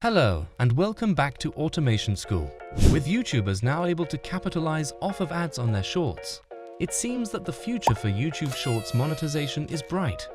Hello, and welcome back to Automation School. With YouTubers now able to capitalize off of ads on their shorts, it seems that the future for YouTube Shorts monetization is bright.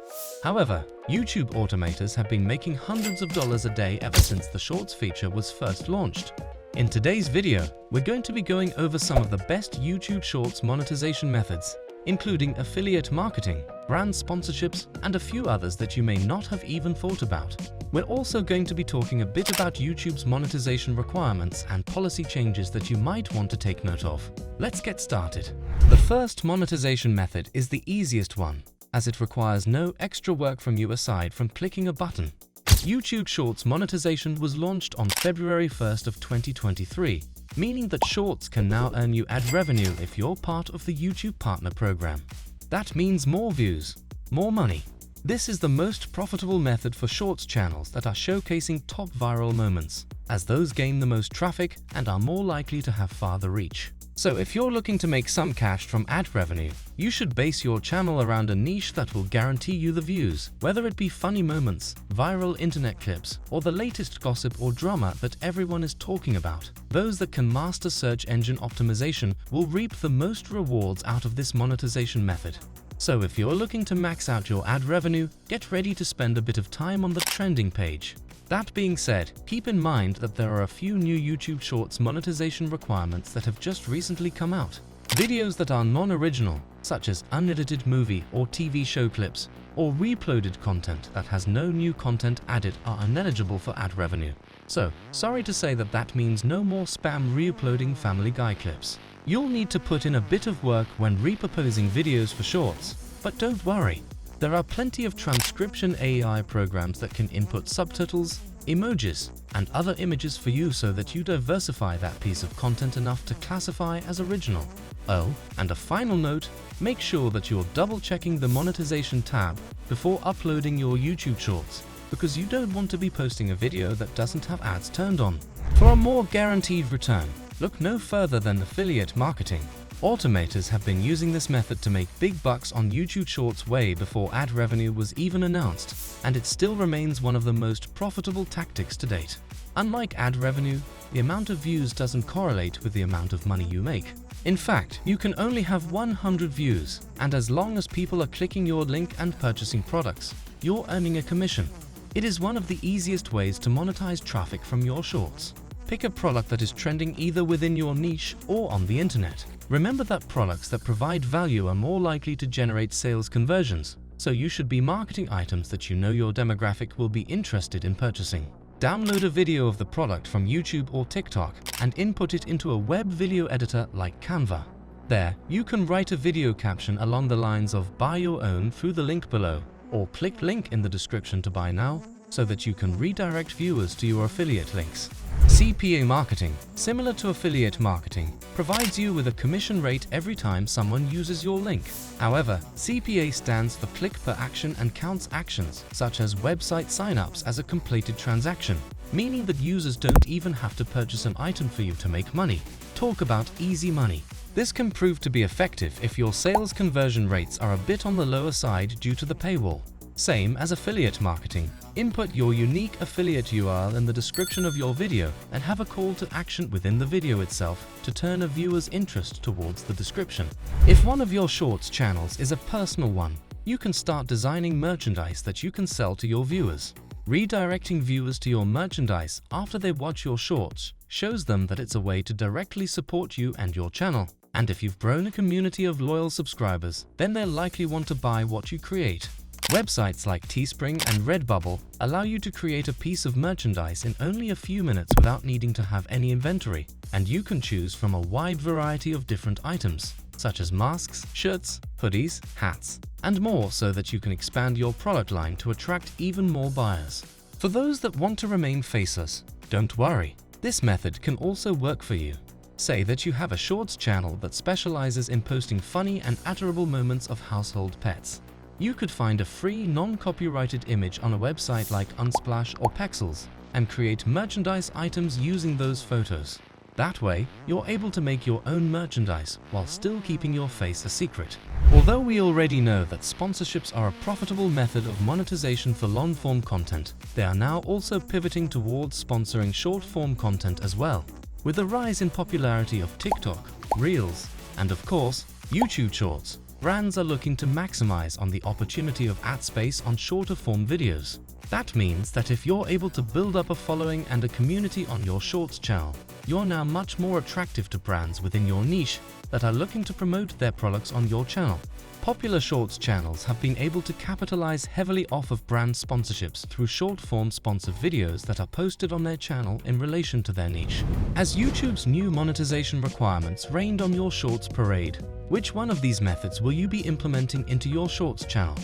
However, YouTube automators have been making hundreds of dollars a day ever since the Shorts feature was first launched. In today's video, we're going to be going over some of the best YouTube Shorts monetization methods, including affiliate marketing, brand sponsorships, and a few others that you may not have even thought about. We're also going to be talking a bit about YouTube's monetization requirements and policy changes that you might want to take note of. Let's get started. The first monetization method is the easiest one, as it requires no extra work from you aside from clicking a button. YouTube Shorts monetization was launched on February 1st of 2023, meaning that Shorts can now earn you ad revenue if you're part of the YouTube Partner Program. That means more views, more money. This is the most profitable method for Shorts channels that are showcasing top viral moments, as those gain the most traffic and are more likely to have farther reach. So if you're looking to make some cash from ad revenue, you should base your channel around a niche that will guarantee you the views, whether it be funny moments, viral internet clips, or the latest gossip or drama that everyone is talking about. Those that can master search engine optimization will reap the most rewards out of this monetization method. So if you're looking to max out your ad revenue, get ready to spend a bit of time on the trending page. That being said, keep in mind that there are a few new YouTube Shorts monetization requirements that have just recently come out. Videos that are non-original, such as unedited movie or TV show clips, or re-uploaded content that has no new content added are ineligible for ad revenue. So, sorry to say that means no more spam re-uploading Family Guy clips. You'll need to put in a bit of work when repurposing videos for Shorts, but don't worry. There are plenty of transcription AI programs that can input subtitles, emojis, and other images for you so that you diversify that piece of content enough to classify as original. Oh, and a final note, make sure that you're double-checking the monetization tab before uploading your YouTube Shorts, because you don't want to be posting a video that doesn't have ads turned on. For a more guaranteed return, look no further than affiliate marketing. Automators have been using this method to make big bucks on YouTube Shorts way before ad revenue was even announced, and it still remains one of the most profitable tactics to date. Unlike ad revenue, the amount of views doesn't correlate with the amount of money you make. In fact, you can only have 100 views, and as long as people are clicking your link and purchasing products, you're earning a commission. It is one of the easiest ways to monetize traffic from your Shorts. Pick a product that is trending either within your niche or on the internet. Remember that products that provide value are more likely to generate sales conversions, so you should be marketing items that you know your demographic will be interested in purchasing. Download a video of the product from YouTube or TikTok and input it into a web video editor like Canva. There, you can write a video caption along the lines of "buy your own" through the link below, or click link in the description to buy now, so that you can redirect viewers to your affiliate links. CPA marketing, similar to affiliate marketing, provides you with a commission rate every time someone uses your link. However, CPA stands for click per action and counts actions, such as website signups, as a completed transaction, meaning that users don't even have to purchase an item for you to make money. Talk about easy money. This can prove to be effective if your sales conversion rates are a bit on the lower side due to the paywall. Same as affiliate marketing. Input your unique affiliate URL in the description of your video and have a call to action within the video itself to turn a viewer's interest towards the description. If one of your Shorts channels is a personal one, you can start designing merchandise that you can sell to your viewers. Redirecting viewers to your merchandise after they watch your Shorts shows them that it's a way to directly support you and your channel. And if you've grown a community of loyal subscribers, then they'll likely want to buy what you create. Websites like Teespring and Redbubble allow you to create a piece of merchandise in only a few minutes without needing to have any inventory, and you can choose from a wide variety of different items, such as masks, shirts, hoodies, hats, and more, so that you can expand your product line to attract even more buyers. For those that want to remain faceless, don't worry, this method can also work for you. Say that you have a Shorts channel that specializes in posting funny and adorable moments of household pets. You could find a free, non-copyrighted image on a website like Unsplash or Pexels and create merchandise items using those photos. That way, you're able to make your own merchandise while still keeping your face a secret. Although we already know that sponsorships are a profitable method of monetization for long-form content, they are now also pivoting towards sponsoring short-form content as well. With the rise in popularity of TikTok, Reels, and of course, YouTube Shorts, brands are looking to maximize on the opportunity of ad space on shorter-form videos. That means that if you're able to build up a following and a community on your Shorts channel, you're now much more attractive to brands within your niche that are looking to promote their products on your channel. Popular Shorts channels have been able to capitalize heavily off of brand sponsorships through short-form sponsored videos that are posted on their channel in relation to their niche. As YouTube's new monetization requirements rained on your Shorts parade, which one of these methods will you be implementing into your Shorts channel?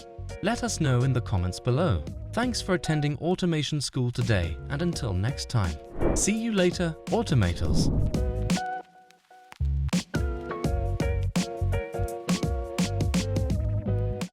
Let us know in the comments below. Thanks for attending Automation School today, and until next time. See you later, Automators.